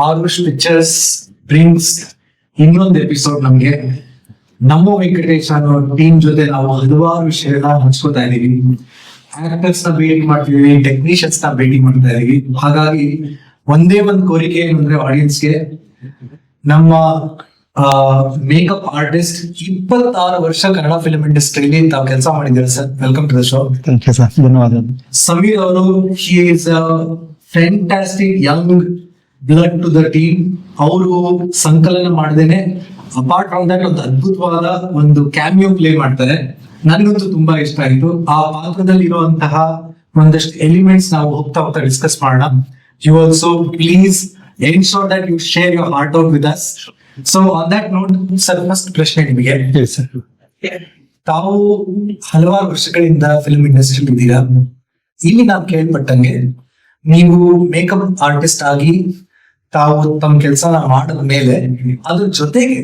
Arush pictures brings ಇನ್ನೊಂದು episode ನಮ್ಗೆ. ನಮ್ಮ ವೆಂಕಟೇಶ್ ಅನ್ನೋ ಟೀಮ್ ಜೊತೆ ನಾವು ಹಲವಾರು ವಿಷಯಗಳನ್ನ ಹಂಚ್ಕೋತಾ ಇದೀವಿ. ಆಕ್ಟರ್ಸ್ ನ ಭೇಟಿ ಮಾಡ್ತಿದೀವಿ, ಟೆಕ್ನಿಷಿಯನ್ಸ್ ನ ಭೇಟಿ ಮಾಡ್ತಾ ಇದೀವಿ. ಹಾಗಾಗಿ ಒಂದೇ ಒಂದು ಕೋರಿಕೆ ಏನಂದ್ರೆ ಆಡಿಯನ್ಸ್ಗೆ, ನಮ್ಮ ಮೇಕಪ್ ಆರ್ಟಿಸ್ಟ್ 26 ವರ್ಷ ಕನ್ನಡ ಫಿಲ್ಮ್ ಇಂಡಸ್ಟ್ರಿಯಲ್ಲಿ ತಾವು ಕೆಲಸ ಮಾಡಿದ್ದಾರೆ sir. Welcome to the show. Thank you sir, ಧನ್ಯವಾದ. ಸಮೀರ್ ಅವರು, he is fantastic young blood to the team. ಅವರು ಸಂಕಲನ ಮಾಡದೇನೆ ಅಪಾರ್ಟ್ ಫ್ರಮ್ ದಟ್ ಒಂದು ಅದ್ಭುತವಾದ ಒಂದು ಕ್ಯಾಮಿಯೋ ಪ್ಲೇ ಮಾಡ್ತಾರೆ. ನನಗಂತೂ ತುಂಬಾ ಇಷ್ಟ ಆಯಿತು. ಆ ಪಾತ್ರದಲ್ಲಿ ಇರುವಂತಹ ಒಂದಷ್ಟು ಎಲಿಮೆಂಟ್ಸ್ ನಾವು ಹೋಗ್ತಾ ಹೋಗ್ತಾ ಡಿಸ್ಕಸ್ ಮಾಡೋಣ. You also please ensure that you share your heart out with us. So on that note sir, first ಪ್ರಶ್ನೆ ನಿಮಗೆ. ತಾವು ಹಲವಾರು ವರ್ಷಗಳಿಂದ ಫಿಲ್ಮ್ ಇಂಡಸ್ಟ್ರಿ ಇದ್ದೀರಾ. ಇಲ್ಲಿ ನಾವು ಕೇಳ್ಪಟ್ಟಂಗೆ ನೀವು ಮೇಕಪ್ ಆರ್ಟಿಸ್ಟ್ ಆಗಿ ತಾವು ತಮ್ಮ ಕೆಲಸನ ಮಾಡಿದ ಮೇಲೆ ಅದ್ರ ಜೊತೆಗೆ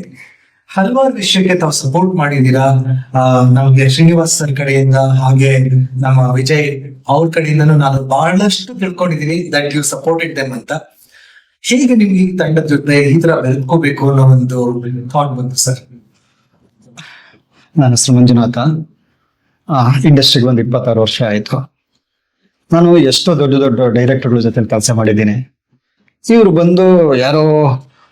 ಹಲವಾರು ವಿಷಯಕ್ಕೆ ತಾವು ಸಪೋರ್ಟ್ ಮಾಡಿದೀರಾ. ನಮ್ಗೆ ಶ್ರೀನಿವಾಸ್ ಸರ್ ಕಡೆಯಿಂದ, ಹಾಗೆ ನಮ್ಮ ವಿಜಯ್ ಅವ್ರ ಕಡೆಯಿಂದನೂ ನಾನು ಬಹಳಷ್ಟು ತಿಳ್ಕೊಂಡಿದ್ದೀನಿ ದಟ್ ಯು ಸಪೋರ್ಟೆಡ್ ದೆಮ್ ಅಂತ. ಹೇಗೆ ನಿಮ್ಗೆ ಈ ತಂಡದ ಜೊತೆ ಈ ತರ ಬೆಳ್ಕೋಬೇಕು ಅನ್ನೋ ಒಂದು ಥಾಟ್ ಬಂತು ಸರ್? ನನ್ನ ಹೆಸರು ಮಂಜುನಾಥ. ಇಂಡಸ್ಟ್ರಿಗೆ ಒಂದು 26 ವರ್ಷ ಆಯ್ತು. ನಾನು ಎಷ್ಟೋ ದೊಡ್ಡ ದೊಡ್ಡ ಡೈರೆಕ್ಟರ್ಗಳ ಜೊತೆ ಕೆಲಸ ಮಾಡಿದ್ದೀನಿ. ಇವರು ಬಂದು ಯಾರೋ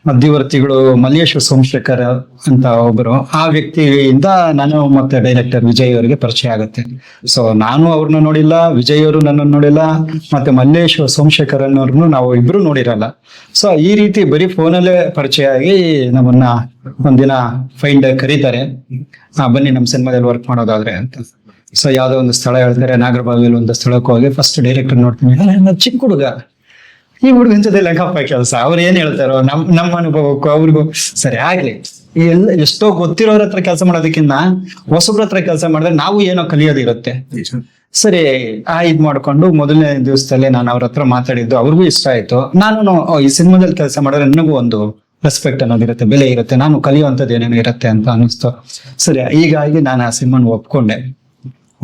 ಮಧ್ಯವರ್ತಿಗಳು, ಮಲ್ಲೇಶ್ವರ ಸೋಮಶೇಖರ್ ಅಂತ ಒಬ್ಬರು, ಆ ವ್ಯಕ್ತಿಯಿಂದ ನಾನು ಮತ್ತೆ ಡೈರೆಕ್ಟರ್ ವಿಜಯ್ ಅವರಿಗೆ ಪರಿಚಯ ಆಗುತ್ತೆ. ಸೊ ನಾನು ಅವ್ರನ್ನ ನೋಡಿಲ್ಲ, ವಿಜಯ್ ಅವರು ನನ್ನನ್ನು ನೋಡಿಲ್ಲ, ಮತ್ತೆ ಮಲ್ಲೇಶ್ವರ ಸೋಮಶೇಖರ್ ಅನ್ನೋರ್ನು ನಾವು ಇಬ್ರು ನೋಡಿರಲ್ಲ. ಸೊ ಈ ರೀತಿ ಬರೀ ಫೋನಲ್ಲೇ ಪರಿಚಯ ಆಗಿ ನಮ್ಮನ್ನ ಒಂದಿನ ಫೈಂಡ್ ಕರೀತಾರೆ, ಬನ್ನಿ ನಮ್ಮ ಸಿನಿಮಾದಲ್ಲಿ ವರ್ಕ್ ಮಾಡೋದಾದ್ರೆ ಅಂತ. ಸೊ ಯಾವ್ದೋ ಒಂದು ಸ್ಥಳ ಹೇಳ್ತಾರೆ, ನಾಗರಬಾವಿಯಲ್ಲಿ ಒಂದು ಸ್ಥಳಕ್ಕೆ ಹೋಗಿ ಫಸ್ಟ್ ಡೈರೆಕ್ಟರ್ ನೋಡ್ತೀನಿ. ಚಿಕ್ಕ ಹುಡುಗ, ಈ ಹುಡುಗನ ಜೊತೆ ಲೆಕ್ಕಪ್ಪ ಕೆಲಸ, ಅವ್ರು ಏನ್ ಹೇಳ್ತಾರೋ ನಮ್ಮ ಅನುಭವಕ್ಕೂ ಅವ್ರಿಗೂ ಸರಿ ಆಗ್ಲಿ. ಎಷ್ಟೋ ಗೊತ್ತಿರೋರ ಹತ್ರ ಕೆಲಸ ಮಾಡೋದಕ್ಕಿಂತ ಹೊಸಬ್ರ ಹತ್ರ ಕೆಲಸ ಮಾಡಿದ್ರೆ ನಾವು ಏನೋ ಕಲಿಯೋದಿರುತ್ತೆ. ಸರಿ ಇದ್ ಮಾಡ್ಕೊಂಡು ಮೊದಲನೇ ದಿವಸದಲ್ಲಿ ನಾನು ಅವ್ರ ಹತ್ರ ಮಾತಾಡಿದ್ದು, ಅವ್ರಿಗೂ ಇಷ್ಟ ಆಯ್ತು. ನಾನು ಈ ಸಿನಿಮಾದಲ್ಲಿ ಕೆಲಸ ಮಾಡಿದ್ರೆ ನನಗೂ ಒಂದು ರೆಸ್ಪೆಕ್ಟ್ ಅನ್ನೋದಿರುತ್ತೆ, ಬೆಲೆ ಇರುತ್ತೆ, ನಾನು ಕಲಿಯುವಂಥದ್ದು ಏನೇನೋ ಇರುತ್ತೆ ಅಂತ ಅನಿಸ್ತು. ಸರಿ, ಹೀಗಾಗಿ ನಾನು ಆ ಸಿನಿಮಾನ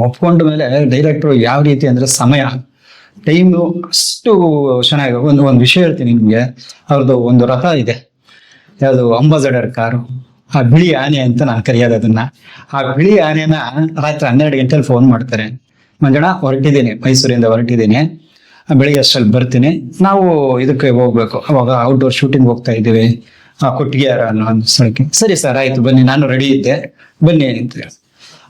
ಒಪ್ಕೊಂಡ ಮೇಲೆ ಡೈರೆಕ್ಟ್ರು ಯಾವ ರೀತಿ ಅಂದ್ರೆ ಸಮಯ ಟೈಮು ಅಷ್ಟು ಚೆನ್ನಾಗಿ ಒಂದು ವಿಷಯ ಹೇಳ್ತೀನಿ ನಿಮ್ಗೆ. ಅವ್ರದ್ದು ಒಂದು ರಥ ಇದೆ, ಯಾವುದು ಅಂಬಾಸಡರ್ ಕಾರು, ಆ ಬಿಳಿ ಆನೆ ಅಂತ ನಾನು ಕರೆಯೋದು ಅದನ್ನ. ಆ ಬಿಳಿ ಆನೆನ ರಾತ್ರಿ 12 ಗಂಟೆಲಿ ಫೋನ್ ಮಾಡ್ತಾರೆ, ಮಂಜಣ್ಣ ಹೊರಟಿದ್ದೀನಿ, ಮೈಸೂರಿಂದ ಹೊರಟಿದ್ದೀನಿ, ಬೆಳಿಗ್ಗೆ ಅಷ್ಟರಲ್ಲಿ ಬರ್ತೀನಿ, ನಾವು ಇದಕ್ಕೆ ಹೋಗ್ಬೇಕು. ಅವಾಗ ಔಟ್ಡೋರ್ ಶೂಟಿಂಗ್ ಹೋಗ್ತಾ ಇದ್ದೀವಿ ಕೊಟ್ಟಿಗೆಹಾರ ಅನ್ನೋ ಒಂದು ಸ್ಥಳಕ್ಕೆ. ಸರಿ ಸರ್, ಆಯ್ತು ಬನ್ನಿ, ನಾನು ರೆಡಿ ಇದ್ದೆ, ಬನ್ನಿ ಅಂತ.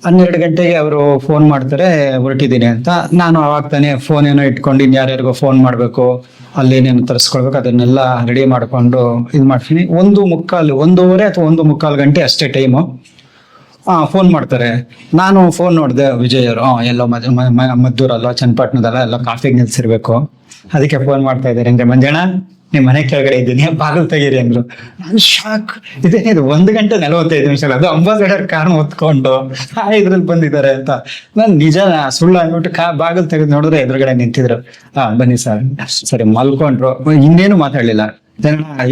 12 ಗಂಟೆಗೆ ಅವರು ಫೋನ್ ಮಾಡ್ತಾರೆ, ಹೊರಟಿದ್ದೀನಿ ಅಂತ. ನಾನು ಅವಾಗ ತಾನೇ ಫೋನ್ ಏನೋ ಇಟ್ಕೊಂಡು ಇನ್ಯಾರ್ಯಾರಿಗೋ ಫೋನ್ ಮಾಡಬೇಕು, ಅಲ್ಲೇನೇನು ತರಿಸ್ಕೊಳ್ಬೇಕು, ಅದನ್ನೆಲ್ಲ ರೆಡಿ ಮಾಡ್ಕೊಂಡು ಇದು ಮಾಡ್ತೀನಿ. 1:15 ಅಥವಾ 1:45 ಗಂಟೆ ಅಷ್ಟೇ ಟೈಮು. ಫೋನ್ ಮಾಡ್ತಾರೆ. ನಾನು ಫೋನ್ ನೋಡಿದೆ, ವಿಜಯ್ ಅವರು ಎಲ್ಲೋ ಮದ್ದೂರಲ್ಲೋ ಚನ್ನಪಟ್ಟಣದಲ್ಲ ಎಲ್ಲೋ ಕಾಫಿಗೆ ನಿಲ್ಸಿರ್ಬೇಕು, ಅದಕ್ಕೆ ಫೋನ್ ಮಾಡ್ತಾ ಇದ್ದಾರೆ ಅಂದ್ರೆ, ಮಂಜಣ್ಣ ನಿಮ್ ಮನೆ ಕೆಳಗಡೆ ಇದ್ದೀನಿ, ಬಾಗಿಲು ತೆಗೀರಿ ಅಂದ್ರು. ನಾನು ಶಾಕ್. ಇದೇನಿದು 1:45 ಅದು ಅಂಬಾಸಡರ್ ಕಾರ್ ಹೊತ್ಕೊಂಡು ಇದ್ರಲ್ಲಿ ಬಂದಿದ್ದಾರೆ ಅಂತ. ನಾನು ನಿಜ ಸುಳ್ಳು ಅಂದ್ಬಿಟ್ಟು ಬಾಗಿಲು ತೆಗೆದು ನೋಡಿದ್ರೆ ಎದುರುಗಡೆ ನಿಂತಿದ್ರು. ಬನ್ನಿ ಸರ್. ಸರಿ, ಮಲ್ಕೊಂಡ್ರು, ಇನ್ನೇನು ಮಾತಾಡ್ಲಿಲ್ಲ.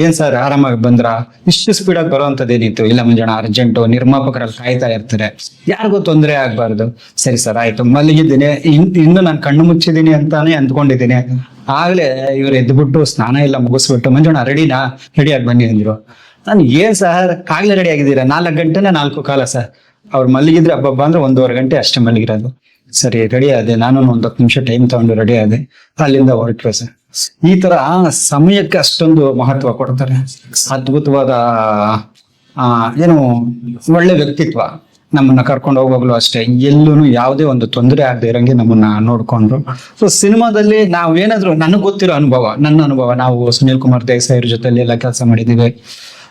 ಏನ್ ಸರ್ ಆರಾಮಾಗಿ ಬಂದ್ರ? ಇಷ್ಟು ಸ್ಪೀಡಾಗಿ ಬರೋವಂಥದ್ದೇನಿತ್ತು? ಇಲ್ಲ ಮಂಜಣ್ಣ, ಅರ್ಜೆಂಟು, ನಿರ್ಮಾಪಕರಲ್ಲಿ ಕಾಯ್ತಾ ಇರ್ತಾರೆ, ಯಾರಿಗೂ ತೊಂದರೆ ಆಗ್ಬಾರ್ದು. ಸರಿ ಸರ್, ಆಯ್ತು, ಮಲಗಿದ್ದೀನಿ, ಇನ್ನು ನಾನು ಕಣ್ಣು ಮುಚ್ಚಿದ್ದೀನಿ ಅಂತಾನೆ ಅಂದ್ಕೊಂಡಿದ್ದೀನಿ. ಆಗ್ಲೇ ಇವ್ರು ಎದ್ಬಿಟ್ಟು ಸ್ನಾನ ಎಲ್ಲ ಮುಗಿಸ್ಬಿಟ್ಟು, ಮಂಜಣ್ಣ ರೆಡಿಯಾಗಿ ಬನ್ನಿ ಅಂದ್ರು. ನಾನು ಏನ್ ಸರ್ ಆಗ್ಲೇ ರೆಡಿ ಆಗಿದ್ದೀರಾ? 4 ಗಂಟೆನ 4:15 ಸರ್. ಅವ್ರು ಮಲಗಿದ್ರೆ ಹಬ್ಬ ಅಂದ್ರೆ 1:15 ಗಂಟೆ ಅಷ್ಟೇ ಮಲಗಿರೋದು. ಸರಿ, ರೆಡಿ ಆದೆ. ನಾನು ಒಂದು 10 ನಿಮಿಷ ಟೈಮ್ ತಗೊಂಡು ರೆಡಿ ಆದೆ, ಅಲ್ಲಿಂದ ಹೊರಟ್ರೆ ಸರ್. ಈ ತರ ಸಮಯಕ್ಕೆ ಅಷ್ಟೊಂದು ಮಹತ್ವ ಕೊಡ್ತಾರೆ. ಅದ್ಭುತವಾದ ಏನು ಒಳ್ಳೆ ವ್ಯಕ್ತಿತ್ವ. ನಮ್ಮನ್ನ ಕರ್ಕೊಂಡು ಹೋಗುವಾಗ್ಲೂ ಅಷ್ಟೇ, ಎಲ್ಲೂ ಯಾವುದೇ ಒಂದು ತೊಂದರೆ ಆಗದೆ ಇರಂಗೆ ನಮ್ಮನ್ನ ನೋಡ್ಕೊಂಡ್ರು. ಸೊ ಸಿನಿಮಾದಲ್ಲಿ ನಾವೇನಾದ್ರು ನನಗೆ ಗೊತ್ತಿರೋ ನನ್ನ ಅನುಭವ, ನಾವು ಸುನೀಲ್ ಕುಮಾರ್ ದೇಸಾಯಿ ಅವ್ರ ಜೊತೆ ಎಲ್ಲ ಕೆಲಸ ಮಾಡಿದೀವಿ.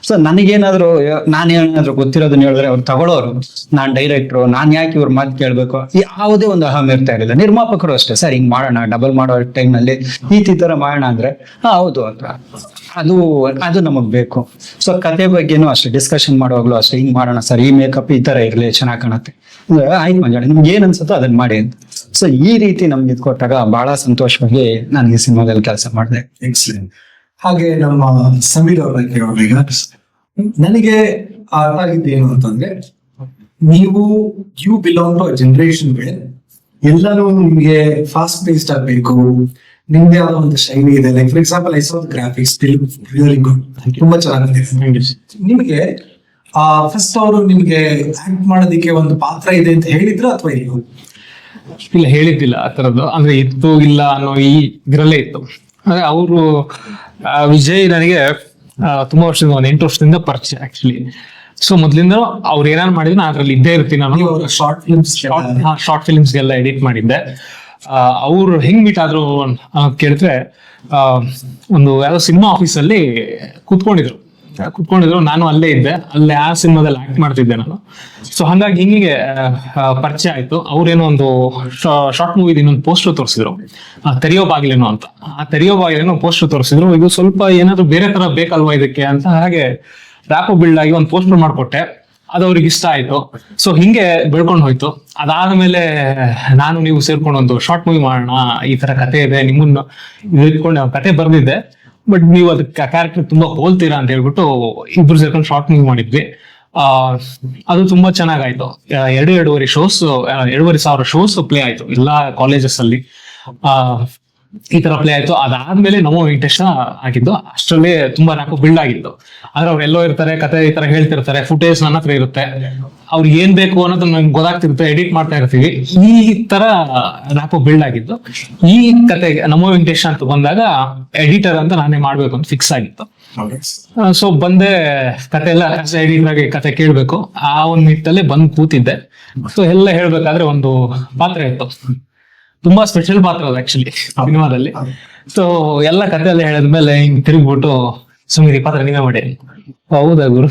ಸೊ ನಾನೇನಾದ್ರು ಗೊತ್ತಿರೋದನ್ನ ಹೇಳಿದ್ರೆ ಅವ್ರು ತಗೊಳ್ಳೋರು. ನಾನ್ ಡೈರೆಕ್ಟ್ರು, ನಾನ್ ಯಾಕೆ ಇವ್ರ ಮಾತು ಕೇಳ್ಬೇಕು, ಯಾವುದೇ ಒಂದು ಅಹಂ ಇರ್ತಾ ಇರಲಿಲ್ಲ. ನಿರ್ಮಾಪಕರು ಅಷ್ಟೇ, ಸರ್ ಹಿಂಗ್ ಮಾಡೋಣ, ಡಬಲ್ ಮಾಡೋ ಟೈಮ್ನಲ್ಲಿ ಈ ತರ ಮಾಡೋಣ ಅಂದ್ರೆ ಹೌದು ಅಂತ, ಅದು ನಮಗ್ ಬೇಕು. ಸೊ ಕತೆ ಬಗ್ಗೆನೂ ಅಷ್ಟೇ, ಡಿಸ್ಕಷನ್ ಮಾಡುವಾಗ್ಲೂ ಅಷ್ಟೇ, ಹಿಂಗ್ ಮಾಡೋಣ ಸರ್, ಈ ಮೇಕಪ್ ಈ ತರ ಇರ್ಲಿ, ಚೆನ್ನಾಗ್ ಕಾಣುತ್ತೆ, ಆಯ್ತು ಮಂಜಾಣ ನಿಮ್ಗೆ ಏನ್ ಅನ್ಸುತ್ತೋ ಅದನ್ನ ಮಾಡಿ ಅಂತ. ಸೊ ಈ ರೀತಿ ನಮ್ಗೆ ಇದು ಕೊಟ್ಟಾಗ ಬಹಳ ಸಂತೋಷವಾಗಿ ನಾನು ಈ ಸಿನಿಮಾದಲ್ಲಿ ಕೆಲಸ ಮಾಡಿದೆ. ಎಕ್ಸಲೆಂಟ್. ಹಾಗೆ ನಮ್ಮ ಸಮೀರ್ ಅವರ ಕೇಳೋಣ. ನನಗೆ ಅರ್ಥ ಆಗಿದ್ದು ಏನು ಅಂತಂದ್ರೆ, ಯು ಬಿಲಾಂಗ್ ಟು ಜನರೇಷನ್ ಎಲ್ಲಾನು ನಿಮ್ಗೆ ಫಾಸ್ಟ್ ಪೇಸ್ಡ್ ಆಗ್ಬೇಕು, ನಿಮ್ದೇ ಆದ ಒಂದು ಶೈಲಿ ಇದೆ. Like for example I saw graphics really good, ತುಂಬಾ ಚೆನ್ನಾಗಿದೆ. ನಿಮಗೆ ಫಸ್ಟ್ ಅವರು ನಿಮ್ಗೆ ಆಕ್ಟ್ ಮಾಡೋದಕ್ಕೆ ಒಂದು ಪಾತ್ರ ಇದೆ ಅಂತ ಹೇಳಿದ್ರು ಅಥವಾ ಇಲ್ಲ? ಇಲ್ಲ, ಹೇಳಿದ್ದಿಲ್ಲ ಆ ತರದ್ದು. ಅಂದ್ರೆ ಇತ್ತು ಇಲ್ಲ ಅನ್ನೋ ಈ ಇದ್ರಲ್ಲೇ ಇತ್ತು. ಅಂದ್ರೆ ಅವರು ವಿಜಯ್ ನನಗೆ ತುಂಬಾ ವರ್ಷದಿಂದ, ಒಂದು 8 ವರ್ಷದಿಂದ ಪರಿಚಯ ಆಕ್ಚುಲಿ. ಸೊ ಮೊದ್ಲಿಂದ ಅವ್ರು ಏನಾರು ಮಾಡಿದ್ರೆ ನಾನು ಅದ್ರಲ್ಲಿ ಇದ್ದೇ ಇರ್ತೀನಿ. ನಾನು ಶಾರ್ಟ್ ಫಿಲ್ಮ್ಸ್ ಶಾರ್ಟ್ ಫಿಲ್ಮ್ಸ್ಗೆಲ್ಲ ಎಡಿಟ್ ಮಾಡಿದ್ದೆ. ಅವ್ರು ಹೆಂಗ್ ಮೀಟ್ ಆದ್ರು ಕೇಳಿದ್ರೆ, ಒಂದು ಯಾವ್ದೋ ಸಿನಿಮಾ ಆಫೀಸಲ್ಲಿ ಕುತ್ಕೊಂಡಿದ್ರು, ನಾನು ಅಲ್ಲೇ ಇದ್ದೆ, ಅಲ್ಲೇ ಆ ಸಿನಿಮಾದಲ್ಲಿ ಆಕ್ಟ್ ಮಾಡ್ತಿದ್ದೆ ನಾನು. ಸೊ ಹಂಗಾಗಿ ಹಿಂಗೆ ಪರಿಚಯ ಆಯ್ತು. ಅವ್ರೇನೋ ಒಂದು ಶಾರ್ಟ್ ಮೂವಿದ್ ಇನ್ನೊಂದು ಪೋಸ್ಟರ್ ತೋರಿಸಿದ್ರು, ತೆರೆಯೋ ಬಾಗಿಲೇನೋ ಅಂತ. ಆ ತೆರೆಯೋ ಬಾಗಿಲೇನೋ ಪೋಸ್ಟರ್ ತೋರಿಸಿದ್ರು. ಇದು ಸ್ವಲ್ಪ ಏನಾದ್ರು ಬೇರೆ ತರ ಬೇಕಲ್ವಾ ಇದಕ್ಕೆ ಅಂತ, ಹಾಗೆ ರ್ಯಾಪೋ ಬಿಲ್ಡ್ ಆಗಿ ಒಂದು ಪೋಸ್ಟರ್ ಮಾಡ್ಕೊಟ್ಟೆ. ಅದು ಅವ್ರಿಗೆ ಇಷ್ಟ ಆಯ್ತು. ಸೊ ಹಿಂಗೆ ಬೆಳ್ಕೊಂಡು ಹೋಯ್ತು. ಅದಾದ್ಮೇಲೆ ನಾನು ನೀವು ಸೇರ್ಕೊಂಡು ಒಂದು ಶಾರ್ಟ್ ಮೂವಿ ಮಾಡೋಣ, ಈ ತರ ಕತೆ ಇದೆ, ನಿಮ್ಮನ್ನ ಇಟ್ಕೊಂಡು ಕತೆ ಬರ್ದಿದ್ದೆ, ಬಟ್ ನೀವು ಅದಕ್ಕೆ ಕ್ಯಾರೆಕ್ಟರ್ ತುಂಬಾ ಹೋಲ್ತೀರಾ ಅಂತ ಹೇಳ್ಬಿಟ್ಟು ಇಬ್ರು ಸೇರ್ಕೊಂಡು ಶಾರ್ಟ್ ಮೂವಿ ಮಾಡಿದ್ವಿ. ಅದು ತುಂಬಾ ಚೆನ್ನಾಗಾಯ್ತು. 2,500 ಶೋಸ್ ಪ್ಲೇ ಆಯ್ತು ಎಲ್ಲಾ ಕಾಲೇಜಸ್ ಅಲ್ಲಿ. ಈ ತರ ಪ್ಲೇ ಆಯ್ತು. ಅದಾದ್ಮೇಲೆ ನಮೋ ವೆಂಕಟೇಶ ಆಗಿದ್ದು, ಅಷ್ಟರಲ್ಲೇ ತುಂಬಾ ರ್ಯಾಪೋ ಬಿಲ್ಡ್ ಆಗಿದ್ದು. ಆದ್ರೆ ಅವ್ರು ಎಲ್ಲೋ ಇರ್ತಾರೆ, ಕತೆ ಈ ತರ ಹೇಳ್ತಿರ್ತಾರೆ, ಫುಟೇಜ್ ನನ್ನ ಹತ್ರ ಇರುತ್ತೆ, ಅವ್ರಿಗೆ ಏನ್ ಬೇಕು ಅನ್ನೋದು ನಂಗೆ ಗೊತ್ತಾಗ್ತಿರುತ್ತೆ, ಎಡಿಟ್ ಮಾಡ್ತಾ ಇರ್ತೀವಿ. ಈ ತರ ರ್ಯಾಪೋ ಬಿಲ್ಡ್ ಆಗಿದ್ದು. ಈ ಕತೆ ನಮೋ ವೆಂಕಟೇಶ ಅಂತ ಬಂದಾಗ ಎಡಿಟರ್ ಅಂತ ನಾನೇ ಮಾಡ್ಬೇಕು ಅಂತ ಫಿಕ್ಸ್ ಆಗಿತ್ತು. ಸೊ ಬಂದೆ, ಕತೆ ಎಲ್ಲ ಎಡಿಟರ್ ಆಗಿ ಕತೆ ಕೇಳ್ಬೇಕು, ಆ ಒಂದ್ ನಿಟ್ಟಲ್ಲೇ ಬಂದು ಕೂತಿದ್ದೆ. ಸೊ ಎಲ್ಲ ಹೇಳ್ಬೇಕಾದ್ರೆ ಒಂದು ಪಾತ್ರ ಇತ್ತು, ತುಂಬಾ ಸ್ಪೆಷಲ್ ಪಾತ್ರ ಅದು ಆಕ್ಚುಲಿ ಸಿನಿಮಾದಲ್ಲಿ. ಸೊ ಎಲ್ಲ ಕತೆ ಎಲ್ಲ ಹೇಳಿದ್ಮೇಲೆ ಹಿಂಗ್ ತಿರುಗ್ಬಿಟ್ಟು, ಸುಮೀರಿ ಪಾತ್ರ ನೀವೇ ಮಾಡಿ. ಹೌದಾ ಗುರು,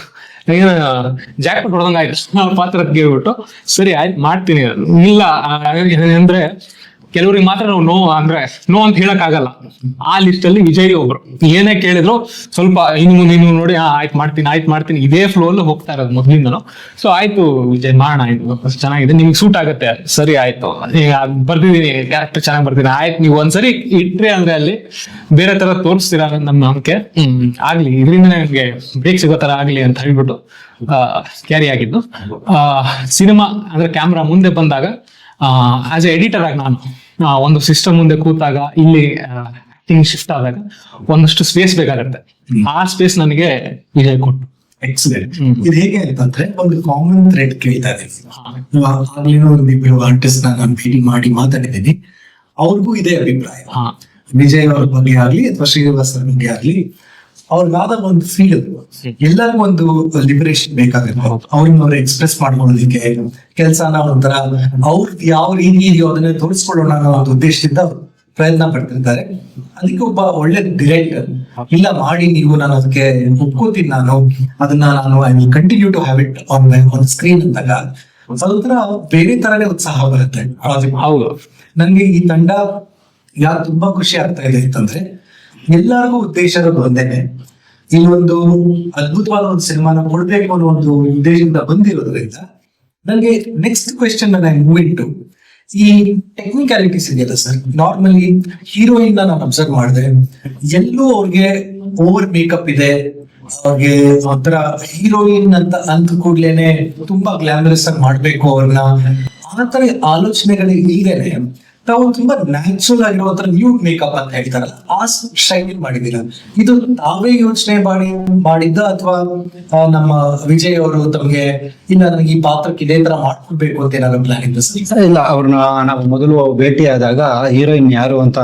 ಜಾಕ್ಪಾಟ್ ಹೊಡೆದಂಗ ಆಯ್ತು ಪಾತ್ರ ಕೇಳ್ಬಿಟ್ಟು. ಸರಿ ಆಯ್ತು ಮಾಡ್ತೀನಿ. ಇಲ್ಲ ಅಂದ್ರೆ ಕೆಲವ್ರಿಗೆ ಮಾತ್ರ ನಾವು ನೋ ಅಂತ ಹೇಳಕ್ ಆಗಲ್ಲ. ಆ ಲಿಸ್ಟ್ ಅಲ್ಲಿ ವಿಜಯ್ ಒಬ್ರು. ಏನೇ ಕೇಳಿದ್ರು ಸ್ವಲ್ಪ ಇನ್ನು ನೋಡಿ ಆಯ್ತು ಮಾಡ್ತೀನಿ ಇದೇ ಫ್ಲೋ ಅಲ್ಲಿ ಹೋಗ್ತಾ ಇರೋದು ಮೊದ್ಲಿಂದನು. ಸೊ ಆಯ್ತು ವಿಜಯ್ ಮಾಡೋಣ, ಆಯ್ತು ಚೆನ್ನಾಗಿದೆ, ನಿಮ್ಗೆ ಸೂಟ್ ಆಗುತ್ತೆ, ಸರಿ ಆಯ್ತು, ಬರ್ದಿದೀನಿ, ಕ್ಯಾರೆಕ್ಟರ್ ಚೆನ್ನಾಗಿ ಬರ್ತೀನಿ, ಆಯ್ತು ನೀವು ಒಂದ್ಸರಿ ಇಟ್ರಿ ಅಂದ್ರೆ ಅಲ್ಲಿ ಬೇರೆ ತರ ತೋರಿಸ್ತೀರಾ ನಮ್ಮ ನಂಬಿಕೆ. ಆಗ್ಲಿ, ಇದರಿಂದ ನಮ್ಗೆ ಬ್ರೇಕ್ ಸಿಗೋ ತರ ಆಗ್ಲಿ ಅಂತ ಹೇಳ್ಬಿಟ್ಟು ಕ್ಯಾರಿ ಆಗಿದ್ದು. ಸಿನಿಮಾ ಅಂದ್ರೆ ಕ್ಯಾಮ್ರಾ ಮುಂದೆ ಬಂದಾಗ ಆಸ್ ಎ ಎಡಿಟರ್ ಆಗಿ ನಾನು ಒಂದು ಸಿಸ್ಟಮ್ ಮುಂದೆ ಕೂತಾಗ, ಇಲ್ಲಿ ಆಕ್ಟಿಂಗ್ ಶಿಫ್ಟ್ ಆದಾಗ ಒಂದಷ್ಟು ಸ್ಪೇಸ್ ಬೇಕಾಗತ್ತೆ. ಆ ಸ್ಪೇಸ್ ನನಗೆ ವಿಜಯ್ ಕೊಟ್ಟು. ಎಕ್ಸಲೆಂಟ್. ಇದು ಹೇಗೆ ಅಂತಂದ್ರೆ ಒಂದು ಕಾಮನ್ ಥ್ರೆಡ್ ಕೇಳ್ತಾ ಇದ್ದೀವಿ. ಆಗ್ಲಿನೋ ಒಂದಿಬ್ರು ಆರ್ಟಿಸ್ಟ್ ನಾನು ಭೇಟಿ ಮಾಡಿ ಮಾತಾಡಿದ್ದೀನಿ, ಅವ್ರಿಗೂ ಇದೇ ಅಭಿಪ್ರಾಯ. ವಿಜಯ್ ಅವ್ರ ಬಗ್ಗೆ ಆಗ್ಲಿ ಅಥವಾ ಶ್ರೀನಿವಾಸ್ ಅವ್ರ ಬಗ್ಗೆ ಆಗ್ಲಿ, ಅವ್ರಿಗಾದ ಒಂದು ಫೀಲ್, ಎಲ್ಲರಿಗೂ ಒಂದು ಲಿಬರೇಷನ್ ಬೇಕಾಗುತ್ತೆ. ಅವ್ರನ್ನ ಎಕ್ಸ್ಪ್ರೆಸ್ ಮಾಡ್ಕೊಳ್ಳೋದಕ್ಕೆ, ಕೆಲಸನ ಒಂಥರ ಅವ್ರ ಯಾವ ರೀತಿ ಇದೆಯೋ ಅದನ್ನ ತೋರಿಸ್ಕೊಳ್ಳೋಣ ಅನ್ನೋ ಒಂದು ಉದ್ದೇಶದಿಂದ ಪ್ರಯತ್ನ ಪಡ್ತಿರ್ತಾರೆ. ಅದಕ್ಕೆ ಒಬ್ಬ ಒಳ್ಳೆ ಡಿರೆಕ್ಟರ್ ಇಲ್ಲ ಮಾಡಿ ನೀವು, ನಾನು ಅದಕ್ಕೆ ಒಪ್ಕೋತೀನಿ, ಅದನ್ನ I will continue to have it on screen ಅಂದಾಗ ಅದೊಂಥರ ಬೇರೆ ತರನೇ ಉತ್ಸಾಹ ಬರುತ್ತೆ. ಹೌದು, ನನ್ಗೆ ಈ ತಂಡ ಯಾಕೆ ತುಂಬಾ ಖುಷಿ ಆಗ್ತಾ ಇದೆ ಅಂತಂದ್ರೆ, ಎಲ್ಲರಿಗೂ ಉದ್ದೇಶ ಒಂದೇನೆ, ಇಲ್ಲೊಂದು ಅದ್ಭುತವಾದ ಒಂದು ಸಿನಿಮಾನ ಕೊಡ್ಬೇಕು ಅನ್ನೋ ಒಂದು ಉದ್ದೇಶದಿಂದ ಬಂದಿರೋದ್ರಿಂದ ನನಗೆ ನೆಕ್ಸ್ಟ್ ಕ್ವೆಶ್ಚನ್ ಮೂವ್ ಇಂಟು ಈ ಟೆಕ್ನಿಕ್ಯಾಲಿಟೀಸ್ ಇದೆಯಲ್ಲ ಸರ್. ನಾರ್ಮಲಿ ಹೀರೋಯಿನ್ ನಾನು ಅಬ್ಸರ್ವ್ ಮಾಡಿದೆ, ಎಲ್ಲೂ ಅವ್ರಿಗೆ ಓವರ್ ಮೇಕಪ್ ಇದೆ, ಅವ್ರಿಗೆ ಒಂಥರ ಹೀರೋಯಿನ್ ಅಂತ ಕೂಡ್ಲೇನೆ ತುಂಬಾ ಗ್ಲಾಮರಸ್ ಆಗಿ ಮಾಡ್ಬೇಕು ಅವ್ರನ್ನ, ಆ ತರ ಆಲೋಚನೆಗಳು ಇಲ್ದೇನೆ ತಾವು ತುಂಬಾ ನ್ಯಾಚುರಲ್ ಆಗಿರುವಂತ ನ್ಯೂಡ್ ಮೇಕಪ್ ಅಂತ ಹೇಳ್ತಾರಲ್ಲ, ಆ ಶೈಲಿ ಮಾಡಿದ್ದೀರಾ. ಇದು ತಾವೇ ಯೋಚನೆ ಮಾಡಿದ್ದ ಅಥವಾ ನಮ್ಮ ವಿಜಯ್ ಅವರು ತಮ್ಗೆ ಇಲ್ಲ ನನಗೆ ಈ ಪಾತ್ರಕ್ಕೆ ಇದೇ ತರ ಮಾಡ್ಕೊಡ್ಬೇಕು ಅಂತ ಏನಾದ್ರು ಪ್ಲಾನ್ ಇದ್ದ ಸರ್? ಇಲ್ಲ, ಅವ್ರನ್ನ ನಾವು ಮೊದಲು ಭೇಟಿ ಆದಾಗ ಹೀರೋಯಿನ್ ಯಾರು ಅಂತ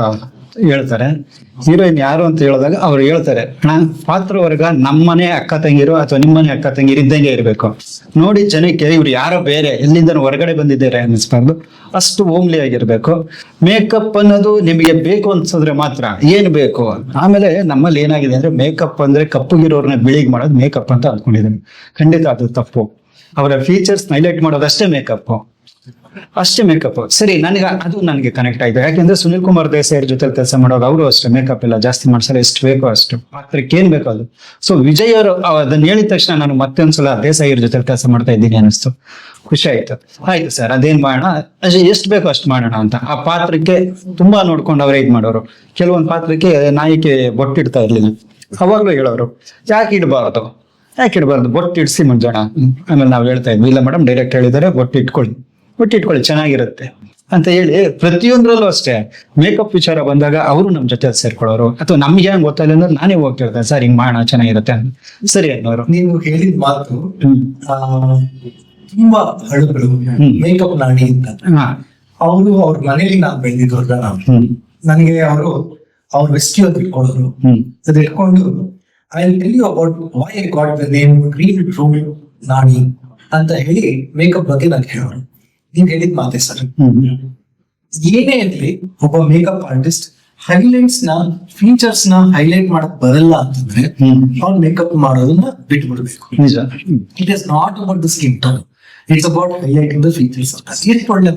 ಹೇಳ್ತಾರೆ. ಹೀರೋಯಿನ್ ಯಾರು ಅಂತ ಹೇಳಿದಾಗ ಅವ್ರು ಹೇಳ್ತಾರೆ, ಪಾತ್ರವರ್ಗ ನಮ್ಮನೆ ಅಕ್ಕ ತಂಗಿರು ಅಥವಾ ನಿಮ್ಮನೆ ಅಕ್ಕ ತಂಗಿರು ಇದ್ದಂಗೆ ಇರ್ಬೇಕು, ನೋಡಿ ಜನಕ್ಕೆ ಇವ್ರು ಯಾರೋ ಬೇರೆ ಎಲ್ಲಿಂದ ಹೊರಗಡೆ ಬಂದಿದ್ದಾರೆ ಅನ್ನಿಸ್ಬಾರ್ದು, ಅಷ್ಟು ಹೋಮ್ಲಿ ಆಗಿರ್ಬೇಕು. ಮೇಕಪ್ ಅನ್ನೋದು ನಿಮಗೆ ಬೇಕು ಅನ್ಸಿದ್ರೆ ಮಾತ್ರ ಏನ್ ಬೇಕು. ಆಮೇಲೆ ನಮ್ಮಲ್ಲಿ ಏನಾಗಿದೆ ಅಂದ್ರೆ, ಮೇಕಪ್ ಅಂದ್ರೆ ಕಪ್ಪುಗಿರೋರ್ನ ಬಿಳಿಗ್ ಮಾಡೋದು ಮೇಕಪ್ ಅಂತ ಅನ್ಕೊಂಡಿದ್ದೀನಿ. ಖಂಡಿತ ಅದು ತಪ್ಪು. ಅವರ ಫೀಚರ್ಸ್ ಹೈಲೈಟ್ ಮಾಡೋದಷ್ಟೇ ಮೇಕಪ್, ಅಷ್ಟೇ ಮೇಕಪ್. ಸರಿ, ನನಗೆ ಕನೆಕ್ಟ್ ಆಯ್ತು. ಯಾಕೆಂದ್ರೆ ಸುನಿಲ್ ಕುಮಾರ್ ದೇಸಾಯಿ ಅವ್ರ ಜೊತೆ ಕೆಲಸ ಮಾಡುವಾಗ ಅವರು ಅಷ್ಟೇ ಮೇಕಪ್ ಎಲ್ಲ ಜಾಸ್ತಿ ಮಾಡ್ಸಲ್ಲ, ಎಷ್ಟು ಬೇಕೋ ಅಷ್ಟು, ಪಾತ್ರಕ್ಕೆ ಏನ್ ಬೇಕೋ ಅದು. ಸೊ ವಿಜಯ್ ಅವರು ಅದನ್ನ ಹೇಳಿದ ತಕ್ಷಣ ನಾನು ಮತ್ತೊಂದ್ಸಲ ದೇಸಾಯಿ ಅವ್ರ ಜೊತೆ ಕೆಲಸ ಮಾಡ್ತಾ ಇದ್ದೀನಿ ಅನಿಸ್ತು, ಖುಷಿ ಆಯ್ತು. ಆಯ್ತು ಸರ್, ಅದೇನ್ ಮಾಡೋಣ, ಎಷ್ಟು ಬೇಕೋ ಅಷ್ಟು ಮಾಡೋಣ ಅಂತ. ಆ ಪಾತ್ರಕ್ಕೆ ತುಂಬಾ ನೋಡ್ಕೊಂಡು ಅವರೇ ಇದ್ ಮಾಡೋರು. ಕೆಲವೊಂದು ಪಾತ್ರಕ್ಕೆ ನಾಯಿಕೆ ಬೊಟ್ಟಿಡ್ತಾ ಇರ್ಲಿಲ್ಲ, ಅವಾಗ್ಲೂ ಹೇಳೋರು ಯಾಕೆ ಇಡಬಾರ್ದು ಬೊಟ್ಟು ಇಡ್ಸಿ ಮುಂಜಾಣ. ಆಮೇಲೆ ನಾವು ಹೇಳ್ತಾ ಇದ್ವಿ, ಇಲ್ಲ ಮೇಡಮ್ ಡೈರೆಕ್ಟ್ ಹೇಳಿದ್ದಾರೆ ಬೊಟ್ಟು ಇಟ್ಕೊಳ್ಳಿ ಚೆನ್ನಾಗಿರುತ್ತೆ. ಅಂತ ಹೇಳಿ ಪ್ರತಿಯೊಂದ್ರಲ್ಲೂ ಅಷ್ಟೇ ಮೇಕಪ್ ವಿಚಾರ ಬಂದಾಗ ಅವರು ನಮ್ ಜೊತೆ ಸೇರ್ಕೊಳ್ಳೋರು, ಅಥವಾ ನಮ್ಗೆ ಹೆಂಗ್ ಗೊತ್ತಿಲ್ಲ ಅಂದ್ರೆ ನಾನೇ ಹೋಗ್ತಿರ್ತೇನೆ, ಸರ್ ಹಿಂಗ್ ಮಾಡೋಣ ಚೆನ್ನಾಗಿರುತ್ತೆ ಅಂತ. ಸರಿ ಅನ್ನೋರು. ನೀವು ಹೇಳಿದ ಮಾತು ಆ, ತುಂಬಾ ಹಳುಗಳು, ಮೇಕಪ್ ನಾಣಿ ಅಂತ. ಹಾ. ಅವರು ಅವ್ರ ಮನೇಲಿ ನಾವು ಬೆಳೆದಿದ್ದವ್ರ ನಾವು. ನನಗೆ ಅವರು ಅವ್ರ ರೆಸ್ಕ್ಯೂ ಅಂತ ಇಟ್ಕೊಳ್ಳೋರು. ಅದು ಇಟ್ಕೊಂಡು I will tell you about why I got the name green room Nani ಅಂತ ಹೇಳಿ ಮೇಕಪ್ ಬಗ್ಗೆ ನನಗೆ ಹೇಳೋರು. ನೀವ್ ಹೇಳಿದ ಮಾತೆ ಸರ್. ಏನೇ ಇರ್ಲಿ, ಒಬ್ಬ ಮೇಕಪ್ ಆರ್ಟಿಸ್ಟ್ ಹೈಲೈಟ್ಸ್ ನ, ಫೀಚರ್ಸ್ ನ ಹೈಲೈಟ್ ಮಾಡಕ್ ಬರಲ್ಲ ಅಂತಂದ್ರೆ ಅವ್ನು ಮೇಕಪ್ ಮಾಡೋದನ್ನ ಬಿಟ್ಬಿಡ್ಬೇಕು. ನಿಜ. It is not about the skin tone, it's about highlighting the features ಅಂತ. ಎಷ್ಟು ಒಳ್ಳೆ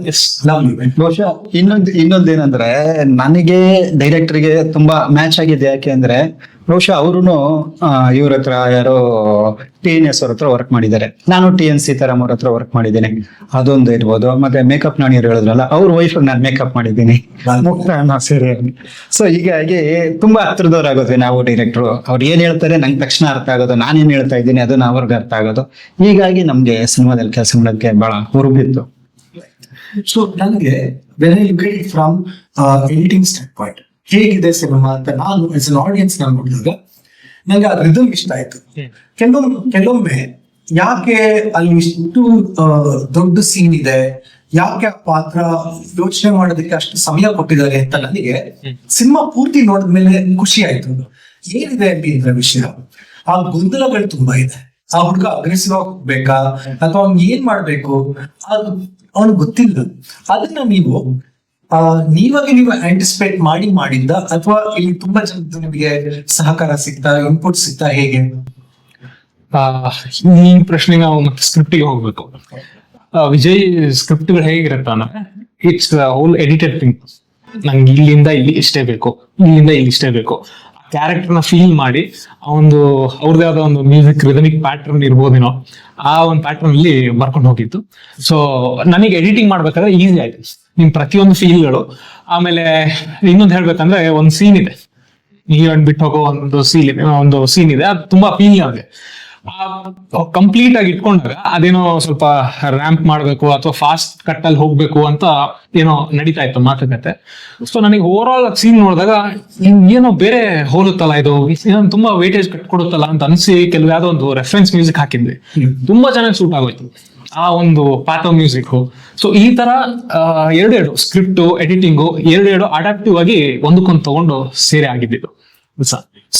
ಬಹುಶಃ ಇನ್ನೊಂದೇನಂದ್ರೆ ನನಗೆ ಡೈರೆಕ್ಟರ್ಗೆ ತುಂಬಾ ಮ್ಯಾಚ್ ಆಗಿದೆ. ಯಾಕೆ ಅಂದ್ರೆ ಬಹುಶಃ ಅವರು ಇವ್ರ ಹತ್ರ ಯಾರೋ TNS ಅವ್ರ ಹತ್ರ ವರ್ಕ್ ಮಾಡಿದ್ದಾರೆ, ನಾನು TN ಸೀತಾರಾಮ್ ಅವ್ರ ಹತ್ರ ವರ್ಕ್ ಮಾಡಿದ್ದೇನೆ, ಅದೊಂದು ಇರ್ಬೋದು. ಮತ್ತೆ ಮೇಕಪ್ ನಾಣಿಯರು ಹೇಳಿದ್ರಲ್ಲ, ಅವ್ರ ವೈಫ್ ನಾನು ಮೇಕಪ್ ಮಾಡಿದ್ದೀನಿ ಸರಿ. ಸೊ ಹೀಗಾಗಿ ತುಂಬಾ ಹತ್ರದವ್ರಾಗೋದ್ವಿ ನಾವು ಡೈರೆಕ್ಟ್ರು. ಅವ್ರು ಏನ್ ಹೇಳ್ತಾರೆ ನಂಗೆ ತಕ್ಷಣ ಅರ್ಥ ಆಗೋದು, ನಾನೇನ್ ಹೇಳ್ತಾ ಇದ್ದೀನಿ ಅದನ್ನ ಅವ್ರಿಗೆ ಅರ್ಥ ಆಗೋದು. ಹೀಗಾಗಿ ನಮ್ಗೆ ಸಿನಿಮಾದಲ್ಲಿ ಕೆಲಸ ಮಾಡೋದಕ್ಕೆ ಬಹಳ ಹುರುಬಿತ್ತು. ಸೊ ನನಗೆ when I look it from editing stand point, ಹೇಗಿದೆ ಸಿನಿಮಾ ಅಂತ ನಾನು ಆಸ್ ಅನ್ ಆಡಿಯನ್ಸ್ ನಾನು ನೋಡಿದಾಗ ನಂಗೆ ಆ ರಿದಮ್ ಇಷ್ಟ ಆಯ್ತು. ಕೆಲವೊಮ್ಮೆ ಯಾಕೆ ಅಲ್ಲಿ ಇಷ್ಟು ದೊಡ್ಡ ಸೀನ್ ಇದೆ, ಯಾಕೆ ಆ ಪಾತ್ರ ಯೋಚನೆ ಮಾಡೋದಕ್ಕೆ ಅಷ್ಟು ಸಮಯ ಕೊಟ್ಟಿದ್ದಾರೆ ಅಂತ ನನಗೆ ಸಿನಿಮಾ ಪೂರ್ತಿ ನೋಡಿದ್ಮೇಲೆ ಖುಷಿ ಆಯ್ತು. ಏನಿದೆ ಅಲ್ಲಿ ಅಂದ್ರೆ ವಿಷಯ, ಆ ಗೊಂದಲಗಳು ತುಂಬಾ ಇದೆ. ಆ ಹುಡುಗ ಅಗ್ರೆಸಿವ್ ಆಗಿ ಹೋಗ್ಬೇಕಾ ಅಥವಾ ಅವ್ನ್ ಏನ್ ಮಾಡ್ಬೇಕು ಅವ್ನಿಗೆ ಗೊತ್ತಿಲ್ಲ. ಅದನ್ನ ನೀವಾಗೆ ನೀವು ಆಂಟಿಸಿಪೇಟ್ ಮಾಡಿದ್ದ, ಅಥವಾ ಇಲ್ಲಿ ತುಂಬಾ ಜನದ್ದು ನಿಮಗೆ ಸಹಕಾರ ಸಿಗ್ತಾ, ಇನ್ಪುಟ್ ಸಿಗ್ತಾ, ಹೇಗೆ? ಈ ಪ್ರಶ್ನೆ ನಾವು ಮತ್ತೆ ಸ್ಕ್ರಿಪ್ಟಿಗೆ ಹೋಗ್ಬೇಕು. ವಿಜಯ್ ಸ್ಕ್ರಿಪ್ಟ್ಗಳು ಹೇಗಿರುತ್ತೆ ಅಂದ್ರೆ ಇಟ್ಸ್ ಹೋಲ್ ಎಡಿಟೆಡ್ ಥಿಂಗ್. ನಂಗೆ ಇಲ್ಲಿಂದ ಇಲ್ಲಿ ಇಷ್ಟೇ ಬೇಕು, ಇಲ್ಲಿಂದ ಇಲ್ಲಿ ಇಷ್ಟೇ ಬೇಕು. ಕ್ಯಾರೆಕ್ಟರ್ನ ಫೀಲ್ ಮಾಡಿ ಒಂದು ಅವ್ರದೇ ಆದ ಒಂದು ಮ್ಯೂಸಿಕ್ ರಿದಮಿಕ್ ಪ್ಯಾಟರ್ನ್ ಇರ್ಬೋದೇನೋ, ಆ ಒಂದು ಪ್ಯಾಟರ್ನ್ ಅಲ್ಲಿ ಬರ್ಕೊಂಡು ಹೋಗಿತ್ತು. ಸೊ ನನಗೆ ಎಡಿಟಿಂಗ್ ಮಾಡ್ಬೇಕಾದ್ರೆ ಈಸಿ ಆಯ್ತು, ನಿಮ್ ಪ್ರತಿಯೊಂದು ಫೀಲ್ಗಳು. ಆಮೇಲೆ ಇನ್ನೊಂದು ಹೇಳ್ಬೇಕಂದ್ರೆ ಒಂದು ಸೀನ್ ಇದೆ, ಹೀರೋಯಿನ್ ಬಿಟ್ಟು ಹೋಗೋ ಒಂದು ಸೀನ್ ಇದೆ, ಅದು ತುಂಬಾ ಫೀಲ್ ಆಗಿದೆ. ಕಂಪ್ಲೀಟ್ ಆಗಿ ಇಟ್ಕೊಂಡಾಗ ಅದೇನೋ ಸ್ವಲ್ಪ ರ್ಯಾಂಪ್ ಮಾಡ್ಬೇಕು ಅಥವಾ ಫಾಸ್ಟ್ ಕಟ್ ಅಲ್ಲಿ ಹೋಗ್ಬೇಕು ಅಂತ ಏನೋ ನಡೀತಾ ಇತ್ತು ಮಾತುಕತೆ. ಸೊ ನನಗೆ ಓವರ್ ಆಲ್ ಸೀನ್ ನೋಡಿದಾಗ ಏನೋ ಬೇರೆ ಹೋಲುತ್ತಲ್ಲ, ಇದು ತುಂಬಾ ವೇಟೇಜ್ ಕಟ್ಕೊಡುತ್ತಲ್ಲ ಅಂತ ಅನ್ಸಿ ಯಾವ್ದೋ ಒಂದು ರೆಫರೆನ್ಸ್ ಮ್ಯೂಸಿಕ್ ಹಾಕಿದ್ವಿ, ತುಂಬಾ ಚೆನ್ನಾಗಿ ಸೂಟ್ ಆಗೋಯ್ತು ಆ ಒಂದು ಪಾರ್ಟ್ ಆಫ್ ಮ್ಯೂಸಿಕ್. ಸೊ ಈ ತರ ಎರಡು ಸ್ಕ್ರಿಪ್ಟ್ ಎಡಿಟಿಂಗು ಎರಡು ಅಡಾಪ್ಟಿವ್ ಆಗಿ ಒಂದಕ್ಕೊಂದು ತಗೊಂಡು ಸೇರಿ ಆಗಿದ್ದು.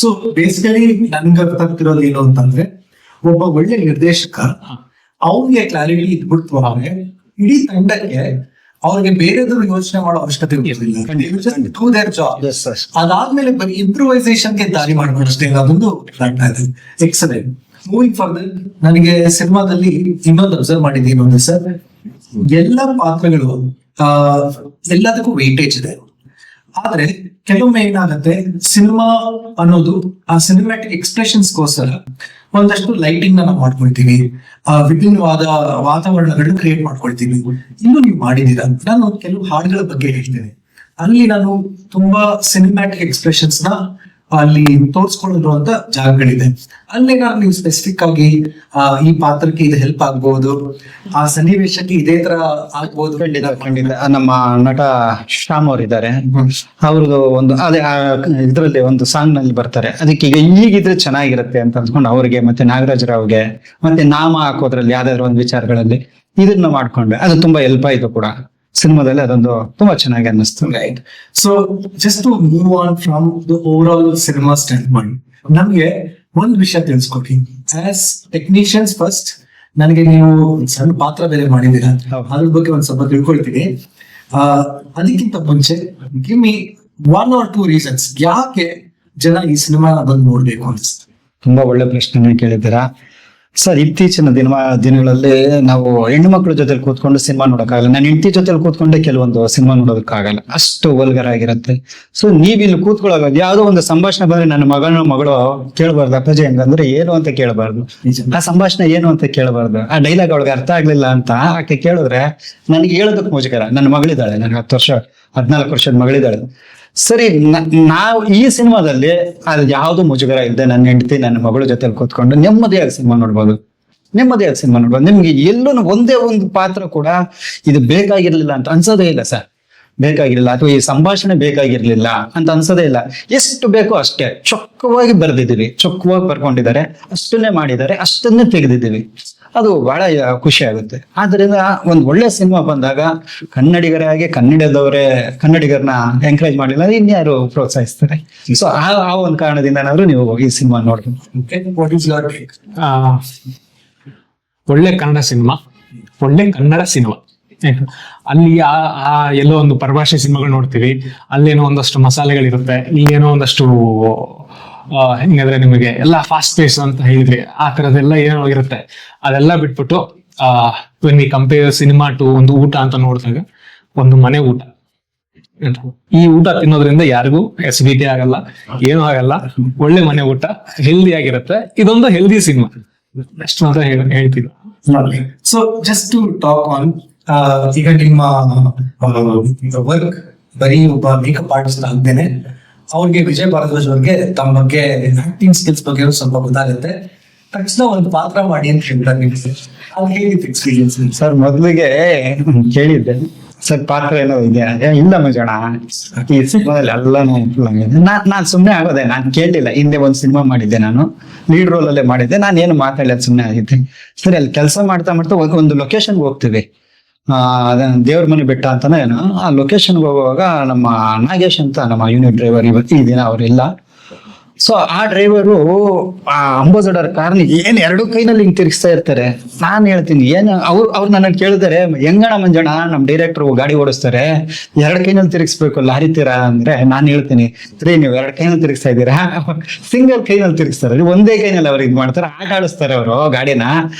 ಸೊ ಬೇಸಿಕಲಿ ನನ್ಗೆ ಗೊತ್ತಾಗ್ತಿರೋದು ಏನು ಅಂತಂದ್ರೆ, ಒಬ್ಬ ಒಳ್ಳೆ ನಿರ್ದೇಶಕ ಅವ್ರಿಗೆ ಕ್ಲಾರಿಟಿ ಇದ್ಬಿಡ್ತು ಅಂದ್ರೆ ಇಡೀ ತಂಡಕ್ಕೆ ಅವ್ರಿಗೆ ಬೇರೆದ್ರು ಯೋಚನೆ ಮಾಡೋ ಅವಶ್ಯಕತೆ ಇರೋದಿಲ್ಲ. ಅದಾದ್ಮೇಲೆ ಬರೀ ಇಂಪ್ರೂವೈಸೇಷನ್ಗೆ ದಾರಿ ಮಾಡ್ಕೊಡಷ್ಟೇ. ಅದೊಂದು ಎಕ್ಸಲೆಂಟ್. ಮೂವಿಂಗ್ ಫರ್ದರ್, ನನಗೆ ಸಿನಿಮಾದಲ್ಲಿ ಇನ್ನೊಂದು ಅಬ್ಸರ್ವ್ ಮಾಡಿದ್ದೀನಿ ಒಂದು ಸರ್, ಎಲ್ಲ ಪಾತ್ರಗಳು ಎಲ್ಲದಕ್ಕೂ ವೇಟೇಜ್ ಇದೆ. ಆದ್ರೆ ಕೆಲವೊಮ್ಮೆ ಏನಾಗುತ್ತೆ, ಸಿನಿಮಾ ಅನ್ನೋದು ಆ ಸಿನಿಮ್ಯಾಟಿಕ್ ಎಕ್ಸ್ಪ್ರೆಷನ್ಸ್ಗೋಸ್ಕರ ಒಂದಷ್ಟು ಲೈಟಿಂಗ್ ನಾವು ಮಾಡ್ಕೊಳ್ತೀವಿ, ವಿಭಿನ್ನವಾದ ವಾತಾವರಣಗಳನ್ನ ಕ್ರಿಯೇಟ್ ಮಾಡ್ಕೊಳ್ತೀವಿ. ಇನ್ನು ನೀವು ಮಾಡಿದೀರ. ನಾನು ಕೆಲವು ಹಾಡುಗಳ ಬಗ್ಗೆ ಹೇಳ್ತೇನೆ, ಅಲ್ಲಿ ನಾನು ತುಂಬಾ ಸಿನಿಮ್ಯಾಟಿಕ್ ಎಕ್ಸ್ಪ್ರೆಷನ್ಸ್ ನ ಅಲ್ಲಿ ತೋರಿಸ್ಕೊಳ್ಳೋದು ಅಂತ ಜಾಗಗಳಿದೆ. ಅಲ್ಲಿ ನೀವು ಸ್ಪೆಸಿಫಿಕ್ ಆಗಿ ಈ ಪಾತ್ರಕ್ಕೆ ಇದು ಹೆಲ್ಪ್ ಆಗ್ಬಹುದು, ಆ ಸನ್ನಿವೇಶಕ್ಕೆ ಇದೇ ತರ ಆಗ್ಬಹುದು. ಖಂಡಿತ. ನಮ್ಮ ನಟ ಶ್ಯಾಮ್ ಅವರಿದ್ದಾರೆ, ಅವ್ರದ್ದು ಒಂದು ಅದೇ ಇದ್ರಲ್ಲಿ ಒಂದು ಸಾಂಗ್ ನಲ್ಲಿ ಬರ್ತಾರೆ, ಅದಕ್ಕೆ ಈಗ ಈಗಿದ್ರೆ ಚೆನ್ನಾಗಿರುತ್ತೆ ಅಂತ ಅಂದ್ಕೊಂಡು ಅವ್ರಿಗೆ ಮತ್ತೆ ನಾಗರಾಜ್ ರಾವ್ಗೆ ಮತ್ತೆ ನಾಮ ಹಾಕೋದ್ರಲ್ಲಿ ಯಾವ್ದಾದ್ರು ಒಂದು ವಿಚಾರಗಳಲ್ಲಿ ಇದನ್ನ ಮಾಡ್ಕೊಂಡೆ, ಅದು ತುಂಬಾ ಹೆಲ್ಪ್ ಆಯ್ತು ಕೂಡ ಸಿನಿಮಾದಲ್ಲಿ. ಅದೊಂದು ತುಂಬಾ ಚೆನ್ನಾಗಿ ಅನ್ನಿಸ್ತು. Right. So just to move on from the overall cinema standpoint, ನಮ್ಗೆ ಒಂದ್ ವಿಷಯ ತಿಳಿಸ್ಕೊಡಿ. ಆಸ್ ಟೆಕ್ನಿಷಿಯನ್ಸ್ ಫಸ್ಟ್, ನನಗೆ ನೀವು ಸಣ್ಣ ಪಾತ್ರ ಬೇರೆ ಮಾಡಿದೀರ, ಅದ್ರ ಬಗ್ಗೆ ಒಂದ್ ಸ್ವಲ್ಪ ತಿಳ್ಕೊಳ್ತೀನಿ. ಅದಕ್ಕಿಂತ ಮುಂಚೆ ಗಿವ್ ಮಿ 1 or 2 ರೀಸನ್ಸ್ ಯಾಕೆ ಜನ ಈ ಸಿನಿಮಾ ಬಂದು ನೋಡ್ಬೇಕು ಅನ್ಸುತ್ತೆ. ತುಂಬಾ ಒಳ್ಳೆ ಪ್ರಶ್ನೆ ಕೇಳಿದ್ದೀರಾ ಸರ್. ಇತ್ತೀಚಿನ ದಿನಗಳಲ್ಲಿ ನಾವು ಹೆಣ್ಣು ಮಕ್ಕಳ ಜೊತೆ ಕೂತ್ಕೊಂಡು ಸಿನಿಮಾ ನೋಡಕ್ಕಾಗಲ್ಲ. ನಾನು ಹೆಂಡತಿ ಜೊತೆ ಕೂತ್ಕೊಂಡೆ ಕೆಲವೊಂದು ಸಿನಿಮಾ ನೋಡೋದಕ್ಕಾಗಲ್ಲ, ಅಷ್ಟು ವಲ್ಗರ್ ಆಗಿರುತ್ತೆ. ಸೊ ನೀವ್ ಇಲ್ಲಿ ಕೂತ್ಕೊಳ್ಳೋದು ಯಾವ್ದೋ ಒಂದು ಸಂಭಾಷಣೆ ಬಂದ್ರೆ ನನ್ನ ಮಗಳು ಕೇಳಬಾರ್ದು, ಅಪ್ಪಾಜಿ ಹಂಗಂದ್ರೆ ಏನು ಅಂತ ಕೇಳಬಾರ್ದು, ಆ ಸಂಭಾಷಣೆ ಏನು ಅಂತ ಕೇಳಬಾರ್ದು, ಆ ಡೈಲಾಗ್ ಅವಳಿಗೆ ಅರ್ಥ ಆಗ್ಲಿಲ್ಲ ಅಂತ ಆಕೆ ಕೇಳಿದ್ರೆ ನನಗೆ ಹೇಳೋದಕ್ಕೆ ಮುಜುಗರ. ನನ್ನ ಮಗಳಿದ್ದಾಳೆ, ನನಗೆ 14 ವರ್ಷದ ಮಗಳಿದ್ದಾಳೆ. ಸರಿ, ನಾವು ಈ ಸಿನಿಮಾದಲ್ಲಿ ಅದು ಯಾವ್ದು ಮುಜುಗರ ಇಲ್ಲದೆ ನನ್ನ ಹೆಂಡತಿ ನನ್ನ ಮಗಳ ಜೊತೆ ಕೂತ್ಕೊಂಡು ನೆಮ್ಮದಿಯಾಗಿ ಸಿನಿಮಾ ನೋಡ್ಬೋದು. ನೆಮ್ಮದಿಯಾದ ಸಿನಿಮಾ ನೋಡುವ. ನಿಮ್ಗೆ ಎಲ್ಲೂ ಒಂದೇ ಒಂದು ಪಾತ್ರ ಕೂಡ ಇದು ಬೇಕಾಗಿರ್ಲಿಲ್ಲ ಅಂತ ಅನ್ಸೋದೇ ಇಲ್ಲ ಸರ್. ಬೇಕಾಗಿರ್ಲಿಲ್ಲ ಅಥವಾ ಈ ಸಂಭಾಷಣೆ ಬೇಕಾಗಿರ್ಲಿಲ್ಲ ಅಂತ ಅನ್ಸೋದೇ ಇಲ್ಲ. ಎಷ್ಟು ಬೇಕೋ ಅಷ್ಟೇ ಚೊಕ್ಕವಾಗಿ ಬರೆದಿದ್ದೀವಿ, ಚೊಕ್ಕವಾಗಿ ಬರ್ಕೊಂಡಿದ್ದಾರೆ, ಅಷ್ಟನ್ನೇ ಮಾಡಿದ್ದಾರೆ, ಅಷ್ಟನ್ನೇ ತೆಗೆದಿದ್ದೀವಿ. ಅದು ಬಹಳ ಖುಷಿ ಆಗುತ್ತೆ. ಆದ್ರಿಂದ ಒಂದು ಒಳ್ಳೆ ಸಿನಿಮಾ ಬಂದಾಗ ಕನ್ನಡಿಗರಾಗಿ ಕನ್ನಡಿಗರನ್ನ ಎಂಕರೇಜ್ ಮಾಡಲಿಲ್ಲ ಇನ್ಯಾರು ಪ್ರೋತ್ಸಾಹಿಸ್ತಾರೆ. ಸೊ ಆ ಒಂದು ಕಾರಣದಿಂದನಾದ್ರೂ ನೀವು ಈ ಸಿನಿಮಾ ನೋಡ್ಬೇಕು. What is your take? ಆ, ಒಳ್ಳೆ ಕನ್ನಡ ಸಿನಿಮಾ, ಒಳ್ಳೆ ಕನ್ನಡ ಸಿನಿಮಾ. ಅಲ್ಲಿ ಆ ಎಲ್ಲೋ ಒಂದು ಪರಭಾಷೆ ಸಿನಿಮಾಗಳು ನೋಡ್ತೀವಿ, ಅಲ್ಲೇನೋ ಒಂದಷ್ಟು ಮಸಾಲೆಗಳಿರುತ್ತೆ, ಇಲ್ಲೇನೋ ಒಂದಷ್ಟು ಹೆಂಗಂದ್ರೆ ನಿಮಗೆ ಎಲ್ಲ ಫಾಸ್ಟ್ ಪೇಸ್ ಅಂತ ಹೇಳಿದ್ರಿ, ಆ ತರದೆಲ್ಲ ಏನೋ ಇರುತ್ತೆ. ಅದೆಲ್ಲ ಬಿಟ್ಬಿಟ್ಟು when we compare cinema to ಒಂದು ಊಟ ಅಂತ ನೋಡಿದಾಗ, ಒಂದು ಮನೆ ಊಟ, ಈ ಊಟ ತಿನ್ನೋದ್ರಿಂದ ಯಾರಿಗೂ ಎಸಿಡಿಟಿ ಆಗಲ್ಲ, ಏನೂ ಆಗಲ್ಲ, ಒಳ್ಳೆ ಮನೆ ಊಟ, ಹೆಲ್ದಿ ಆಗಿರುತ್ತೆ. ಇದೊಂದು ಹೆಲ್ದಿ ಸಿನಿಮಾ ಅಷ್ಟು ಅಂತ ಹೇಳ್ತೀನಿ. So just to talk on, ಈಗ ನಿಮ್ಮ ವರ್ಕ್ ಬರೀ ಒಬ್ಬ ಮೇಕಪ್ ಆರ್ಟಿಸ್ಟ್ ಆಗ್ದೇನೆ ಅವ್ರಿಗೆ ವಿಜಯ್ ಭಾರದ್ವಾಜ್ ಅವ್ರಿಗೆ ತಮ್ಮ ಬಗ್ಗೆ ಆಕ್ಟಿಂಗ್ ಸ್ಕಿಲ್ಸ್ ಬಗ್ಗೆ ಸ್ವಲ್ಪ ಗೊತ್ತಾಗುತ್ತೆ. ತಕ್ಷಣ ಒಂದು ಪಾತ್ರ ಮಾಡಿ ಅಂತ ಹೇಳ್ತಾರೆ ನಿಮ್ಗೆ, ಅದು ಹೇಗಿತ್ತು ಎಕ್ಸ್ಪೀರಿಯನ್ಸ್? ಸರ್ ಮೊದಲಿಗೆ ಕೇಳಿದ್ದೆ ಸರ್ ಪಾತ್ರ ಏನೋ ಇದೆಯಾ, ಇಲ್ಲ ಮಜಣ ಈ ಸಿನಿಮಾದಲ್ಲಿ ಎಲ್ಲಾನು ನಾನ್ ಸುಮ್ನೆ ಆಗೋದೆ. ನಾನು ಕೇಳಲಿಲ್ಲ. ಹಿಂದೆ ಒಂದು ಸಿನಿಮಾ ಮಾಡಿದ್ದೆ, ನಾನು ಲೀಡ್ ರೋಲ್ ಅಲ್ಲೇ ಮಾಡಿದ್ದೆ. ನಾನು ಏನು ಮಾತಾಡಲ್ಲ, ಸುಮ್ನೆ ಆಗಿದ್ದೆ. ಸರಿ, ಅಲ್ಲಿ ಕೆಲಸ ಮಾಡ್ತಾ ಒಂದು ಲೊಕೇಶನ್ಗೆ ಹೋಗ್ತೀವಿ, ದೇವ್ರ ಮನೆ ಬೆಟ್ಟ ಅಂತಾನೆ ಏನು, ಆ ಲೊಕೇಶನ್ಗೆ ಹೋಗುವಾಗ ನಮ್ಮ ನಾಗೇಶ್ ಅಂತ ನಮ್ಮ ಯೂನಿಟ್ ಡ್ರೈವರ್ ಈ ದಿನ ಅವರಿಲ್ಲ. ಸೊ ಆ ಡ್ರೈವರು ಆ ಅಂಬಾಸಡರ್ ಕಾರ್ನ ಏನ್ ಎರಡು ಕೈನಲ್ಲಿ ಹಿಂಗ್ ತಿರುಗಿಸ್ತಾ ಇರ್ತಾರೆ. ನಾನ್ ಹೇಳ್ತೀನಿ ಅವ್ರು ನನ್ನ ಕೇಳಿದಾರೆ, ಹೆಂಗಣ ಮಂಜಣ್ಣ ನಮ್ ಡೈರೆಕ್ಟರ್ ಗಾಡಿ ಓಡಿಸ್ತಾರೆ, ಎರಡು ಕೈನಲ್ಲಿ ತಿರುಗಿಸ್ಬೇಕು ಲಾರಿ ತೀರ ಅಂದ್ರೆ, ನಾನ್ ಹೇಳ್ತೀನಿ ಸರಿ ನೀವು ಎರಡು ಕೈನಲ್ಲಿ ತಿರುಗಿಸ್ತಾ ಇದ್ದೀರಾ, ಸಿಂಗಲ್ ಕೈನಲ್ಲಿ ತಿರುಗಿಸ್ತಾರೆ, ಒಂದೇ ಕೈನಲ್ಲಿ ಅವ್ರು ಇದ್ ಮಾಡ್ತಾರೆ, ಆಟ ಆಡಿಸ್ತಾರೆ ಅವರು ಗಾಡಿನ.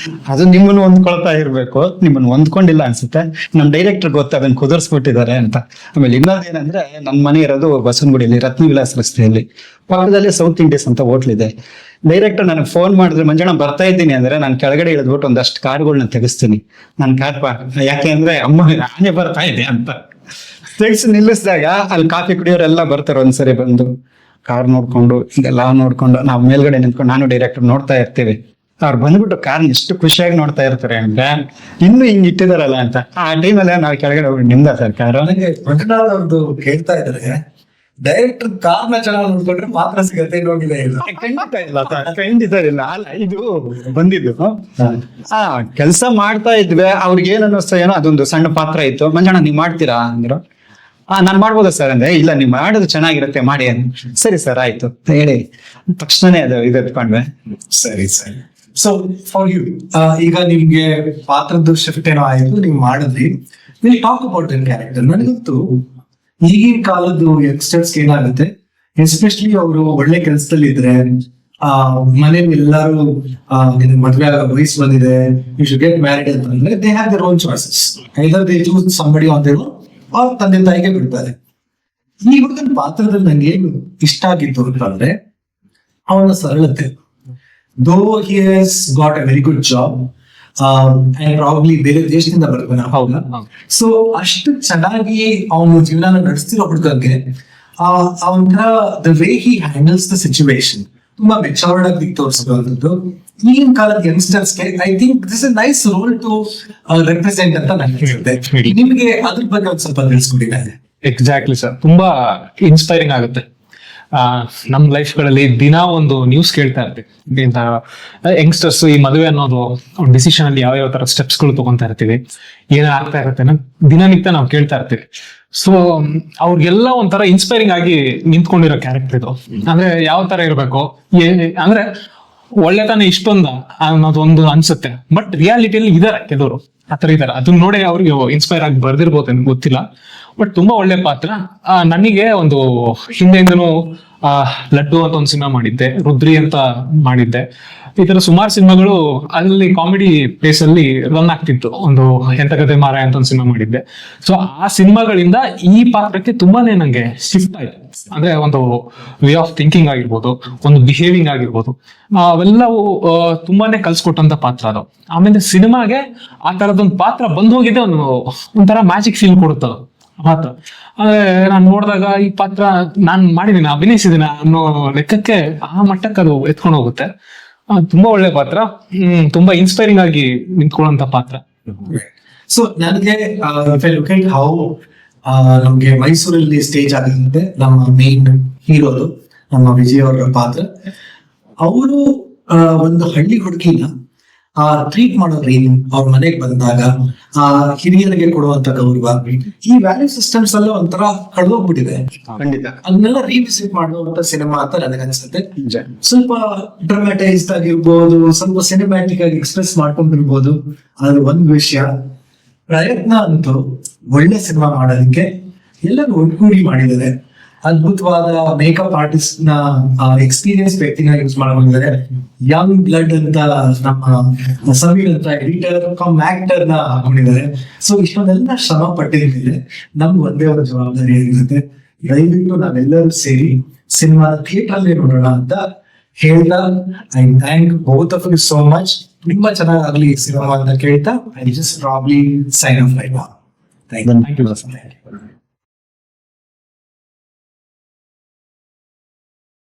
ಅದು ನಿಮ್ಮನ್ನು ಹೊಂದ್ಕೊಳ್ತಾ ಇರ್ಬೇಕು, ನಿಮ್ಮನ್ನು ಹೊಂದ್ಕೊಂಡಿಲ್ಲ ಅನ್ಸುತ್ತೆ. ನಮ್ ಡೈರೆಕ್ಟರ್ ಗೊತ್ತ ಅದನ್ನ ಕುದುರ್ಸ್ಬಿಟ್ಟಿದ್ದಾರೆ ಅಂತ. ಆಮೇಲೆ ಇನ್ನೊಂದೇನಂದ್ರೆ, ನನ್ ಮನೆ ಇರೋದು ಬಸವನಗುಡಿಯಲ್ಲಿ ರತ್ನವಿಲಾಸ್ ರಸ್ತೆಯಲ್ಲಿ, ಪಕ್ಕದಲ್ಲಿ ಸೌತ್ ಇಂಡಿಯಸ್ ಅಂತ ಹೋಟ್ಲ್ ಇದೆ. ಡೈರೆಕ್ಟರ್ ನನಗೆ ಫೋನ್ ಮಾಡಿದ್ರೆ, ಮಂಜಣ್ಣ ಬರ್ತಾ ಇದ್ದೀನಿ ಅಂದ್ರೆ ನಾನು ಕೆಳಗಡೆ ಇಳಿದ್ಬಿಟ್ಟು ಒಂದಷ್ಟು ಕಾರ್ಗಳನ್ನ ತೆಗಿಸ್ತೀನಿ. ನಾನು ಕಾರ್ ಯಾಕೆ ಅಂದ್ರೆ ಅಮ್ಮ ನಾನೇ ಬರ್ತಾ ಇದ್ದೆ ಅಂತ ತೆಗಿಸಿ ನಿಲ್ಲಿಸಿದಾಗ ಅಲ್ಲಿ ಕಾಫಿ ಕುಡಿಯೋರೆಲ್ಲ ಬರ್ತಾರೆ. ಒಂದ್ಸರಿ ಬಂದು ಕಾರ್ ನೋಡ್ಕೊಂಡು ಇದೆಲ್ಲ ನೋಡ್ಕೊಂಡು ನಾವು ಮೇಲ್ಗಡೆ ನಿಂತ್ಕೊಂಡು ನಾನು ಡೈರೆಕ್ಟರ್ ನೋಡ್ತಾ ಇರ್ತೀವಿ. ಅವ್ರು ಬಂದ್ಬಿಟ್ಟು ಕಾರ್ನ ಎಷ್ಟು ಖುಷಿಯಾಗಿ ನೋಡ್ತಾ ಇರ್ತಾರೆ ಅಂದ್ರೆ, ಇನ್ನು ಹಿಂಗ್ ಇಟ್ಟಿದಾರಲ್ಲ ಅಂತ. ಆ ಟೈಮಲ್ಲಿ ನಾವು ಕೆಳಗಡೆ ಹೋಗಿ ನಿಮ್ದ ಸರ್ ಕಾರು. ನನಗೆ ಮಂಜುನಾಥ್ ಅವ್ರದ್ದು ಕೇಳ್ತಾ ಇದ್ದಾರೆ, ಡೈರೆಕ್ಟರ್ ಕಾರ್ನ ಚೆನ್ನಾಗಿ ನೋಡ್ಕೊಂಡ್ರೆ ಮಾತ್ರ ಸಿಗತ್ತೆ, ನೋಡಿದೆ ಇಲ್ಲ. ಖಂಡಿತ ಇಲ್ಲ. ಅಲ್ಲ, ಇದು ಬಂದಿದ್ದು ಕೆಲಸ ಮಾಡ್ತಾ ಇದ್ವಿ. ಅವ್ರಿಗೆ ಏನ್ ಅನ್ನಿಸ್ತಾ ಏನೋ ಅದೊಂದು ಸಣ್ಣ ಪಾತ್ರ ಇತ್ತು. ಮಂಜಣ್ಣ ನೀವ್ ಮಾಡ್ತೀರಾ ಅಂದ್ರು. ನಾನ್ ಮಾಡ್ಬೋದಾ ಸರ್ ಅಂದ್ರೆ, ಇಲ್ಲ ನೀವ್ ಮಾಡೋದು ಚೆನ್ನಾಗಿರುತ್ತೆ ಮಾಡಿ ಅಂತ. ಸರಿ ಸರ್ ಆಯ್ತು ಅಂತ ಹೇಳಿ ತಕ್ಷಣನೇ ಅದು ಎತ್ಕೊಂಡ್ವೆ. ಸರಿ ಸರಿ. ಸೊ ಫಾರ್ ಯು, ಈಗ ನಿಮ್ಗೆ ಪಾತ್ರದ ಶಿಫ್ಟ್ ಏನೋ ಆಯ್ತು, ನೀವು ಮಾಡಿದ್ರಿ. ನೀವು ಟಾಕ್ ಅಬೌಟ್ ದನ್ ಕ್ಯಾರೆಕ್ಟರ್. ನನಗಂತೂ ಈಗಿನ ಕಾಲದ್ದು ಯಂಗ್ಸ್ಟರ್ಸ್ ಏನಾಗುತ್ತೆ, ಎಸ್ಪೆಷಲಿ ಅವರು ಒಳ್ಳೆ ಕೆಲಸದಲ್ಲಿ ಇದ್ರೆ, ಮನೇಲಿ ಎಲ್ಲರೂ ನಿನ್ ಮದ್ವೆ ಆಗೋ ವಯಸ್ಸು ಬಂದಿದೆ, ಯು ಶುಡ್ ಗೆಟ್ ಮ್ಯಾರಿಡ್ ಅಂತಂದ್ರೆ, they have their own choices. Either they choose somebody on their own, ಅವ್ರ ತಂದೆ ತಾಯಿಗೆ ಬಿಡ್ತಾರೆ. ಈ ಹುಡುಗನ ಪಾತ್ರದಲ್ಲಿ ನಂಗೆ ಏನು ಇಷ್ಟ ಆಗಿತ್ತು ಅಂತಂದ್ರೆ, ಅವನ ಸರಳತೆ. ದೋ he has got a very good job, and probably ಬೇರೆ ದೇಶದಿಂದ ಬರ್ತಾನೆ. ಸೊ ಅಷ್ಟು ಚೆನ್ನಾಗಿ ಅವನು ಜೀವನ ನಡೆಸ್ತಿರೋ ಹುಡುಗಂಗೆ ಅವನ the way he handles the situation ತುಂಬಾ ಮೆಚೂರ್ಡ್ ಆಗಿ ತೋರಿಸಿರುವಂತದ್ದು. ಈಗಿನ ಕಾಲದ ಯಂಗ್ಸ್ಟರ್ಸ್ಗೆ I think this is nice role to represent ಅಂತ ನನಗೆ ಅನ್ಸುತ್ತೆ. ನಿಮ್ಗೆ ಅದ್ರ ಬಗ್ಗೆ ಒಂದ್ ಸ್ವಲ್ಪ ತಿಳಿಸ್ಕೊಟ್ಟಿದ್ದಾರೆ. ಎಕ್ಸಾಕ್ಟ್ಲಿ ಸರ್, ತುಂಬಾ ಇನ್ಸ್ಪೈರಿಂಗ್ ಆಗುತ್ತೆ. ನಮ್ ಲೈಫ್ಗಳಲ್ಲಿ ದಿನ ಒಂದು ನ್ಯೂಸ್ ಕೇಳ್ತಾ ಇರ್ತೀವಿ. ಯಂಗ್ಸ್ಟರ್ಸ್ ಈ ಮದುವೆ ಅನ್ನೋದು ಡಿಸಿಷನ್ ಅಲ್ಲಿ ಯಾವ ತರ ಸ್ಟೆಪ್ಸ್ ಗಳು ತಗೊಂತಾ ಇರ್ತೀವಿ, ಏನ ಆಗ್ತಾ ಇರುತ್ತೆ ದಿನನಿತ್ಯ ನಾವು ಕೇಳ್ತಾ ಇರ್ತೀವಿ. ಸೊ ಅವ್ರಿಗೆಲ್ಲ ಒಂಥರ ಇನ್ಸ್ಪೈರಿಂಗ್ ಆಗಿ ನಿಂತ್ಕೊಂಡಿರೋ ಕ್ಯಾರೆಕ್ಟರ್ ಇದು. ಅಂದ್ರೆ ಯಾವ ತರ ಇರ್ಬೇಕು, ಅಂದ್ರೆ ಒಳ್ಳೆತನ ಇಷ್ಟೊಂದ ಅನ್ನೋದೊಂದು ಅನ್ಸುತ್ತೆ. ಬಟ್ ರಿಯಾಲಿಟಿಯಲ್ಲಿ ಇದಾರೆ ಕೆಲವರು ಆತರ ಇದಾರೆ. ಅದನ್ನ ನೋಡಿ ಅವ್ರಿಗೆ ಇನ್ಸ್ಪೈರ್ ಆಗಿ ಬರ್ದಿರ್ಬೋದು ಗೊತ್ತಿಲ್ಲ. ಬಟ್ ತುಂಬಾ ಒಳ್ಳೆ ಪಾತ್ರ. ನನಗೆ ಒಂದು ಹಿಂದೆಯಿಂದನೂ ಲಡ್ಡು ಅಂತ ಒಂದು ಸಿನಿಮಾ ಮಾಡಿದ್ದೆ, ರುದ್ರಿ ಅಂತ ಮಾಡಿದ್ದೆ. ಈ ತರ ಸುಮಾರು ಸಿನಿಮಾಗಳು ಅಲ್ಲಿ ಕಾಮಿಡಿ ಪ್ಲೇಸ್ ಅಲ್ಲಿ ರನ್ ಆಗ್ತಿತ್ತು. ಒಂದು ಎಂತ ಕತೆ ಮಾರ ಅಂತ ಒಂದು ಸಿನಿಮಾ ಮಾಡಿದ್ದೆ. ಸೊ ಆ ಸಿನಿಮಾಗಳಿಂದ ಈ ಪಾತ್ರಕ್ಕೆ ತುಂಬಾನೇ ನಂಗೆ ಶಿಫ್ಟ್ ಆಯ್ತು. ಅಂದ್ರೆ ಒಂದು ವೇ ಆಫ್ ಥಿಂಕಿಂಗ್ ಆಗಿರ್ಬೋದು, ಒಂದು ಬಿಹೇವಿಂಗ್ ಆಗಿರ್ಬೋದು, ಅವೆಲ್ಲವೂ ತುಂಬಾನೇ ಕಲ್ಸ್ಕೊಟ್ಟಂತ ಪಾತ್ರ ಅದು. ಆಮೇಲೆ ಸಿನಿಮಾಗೆ ಆ ತರದೊಂದು ಪಾತ್ರ ಬಂದ್ ಹೋಗಿದೆ, ಒಂಥರ ಮ್ಯಾಜಿಕ್ ಫೀಲ್ ಕೊಡುತ್ತದು ಮಾತ್ರ. ಅಂದ್ರೆ ನಾನು ನೋಡಿದಾಗ ಈ ಪಾತ್ರ ನಾನ್ ಮಾಡಿದೀನಿ, ಅಭಿನಯಿಸಿದೀನ ಅನ್ನೋ ಲೆಕ್ಕಕ್ಕೆ ಆ ಮಟ್ಟಕ್ಕೆ ಅದು ಎತ್ಕೊಂಡು ಹೋಗುತ್ತೆ. ತುಂಬಾ ಒಳ್ಳೆ ಪಾತ್ರ, ತುಂಬಾ ಇನ್ಸ್ಪೈರಿಂಗ್ ಆಗಿ ನಿಂತ್ಕೊಳ್ಳುವಂತ ಪಾತ್ರ. ಸೊ ನನಗೆ ಲುಕ್ ಎಟ್ ಹೌ ನಮ್ಗೆ ಮೈಸೂರಲ್ಲಿ ಸ್ಟೇಜ್ ಆಗಿರುತ್ತೆ, ನಮ್ಮ ಮೇನ್ ಹೀರೋದು ನಮ್ಮ ವಿಜಯ್ ಅವರ ಪಾತ್ರ. ಅವರು ಒಂದು ಹಳ್ಳಿ ಹುಡುಗಿನ ಟ್ರೀಟ್ ಮಾಡೋ ರೀತಿ, ಅವ್ರ ಮನೆಗೆ ಬಂದಾಗ ಆ ಹಿರಿಯರಿಗೆ ಕೊಡುವಂತ ಗೌರವ, ಈ ವ್ಯಾಲ್ಯೂ ಸಿಸ್ಟಮ್ಸ್ ಎಲ್ಲ ಒಂಥರ ಕಳೆದೋಗ್ಬಿಟ್ಟಿದೆ. ಖಂಡಿತ ಅದನ್ನೆಲ್ಲ ರೀವಿಸಿಟ್ ಮಾಡುವಂತ ಸಿನಿಮಾ ಅಂತ ನನಗನ್ಸುತ್ತೆ. ನಿಜ. ಸ್ವಲ್ಪ ಡ್ರಾಮ್ಯಾಟೈಸ್ಡ್ ಆಗಿರ್ಬೋದು, ಸ್ವಲ್ಪ ಸಿನಿಮ್ಯಾಟಿಕ್ ಆಗಿ ಎಕ್ಸ್ಪ್ರೆಸ್ ಮಾಡ್ಕೊಂಡಿರ್ಬೋದು. ಅದು ಒಂದು ವಿಷಯ. ಪ್ರಯತ್ನ ಅಂತೂ ಒಳ್ಳೆ ಸಿನಿಮಾ ಮಾಡೋದಕ್ಕೆ ಎಲ್ಲರೂ ಒಗ್ಗೂಡಿ ಮಾಡಿದ್ದಾರೆ. ಅದ್ಭುತವಾದ ಮೇಕಪ್ ಆರ್ಟಿಸ್ಟ್ ನ ಎಕ್ಸ್ಪೀರಿಯನ್ಸ್ ವ್ಯಕ್ತಿನ ಯೂಸ್ ಮಾಡಿದ್ದಾರೆ. ಯಂಗ್ ಬ್ಲಡ್ ಅಂತ ನಮ್ಮ ಸಮೀರ್ ಅಂತ ಎಡಿಟರ್ ಕಮ್ ಆಕ್ಟರ್ ನ ಹಾಕೊಂಡಿದ್ದಾರೆ. ಸೊ ಇಷ್ಟೊಂದೆಲ್ಲ ಶ್ರಮ ಪಟ್ಟಿದ್ಮೇಲೆ ನಮ್ಗೆ ಒಂದೇ ಒಂದು ಜವಾಬ್ದಾರಿ ಆಗಿರುತ್ತೆ, ದಯವಿಟ್ಟು ನಾವೆಲ್ಲರೂ ಸೇರಿ ಸಿನಿಮಾ ಥಿಯೇಟರ್ ಅಲ್ಲಿ ನೋಡೋಣ ಅಂತ ಹೇಳ್ತಾ, I thank both of you so much. ತುಂಬಾ ಚೆನ್ನಾಗಾಗ್ಲಿ ಸಿನಿಮಾ ಅಂತ ಕೇಳ್ತಾ, I just probably sign off right now. Thank you. Thank you.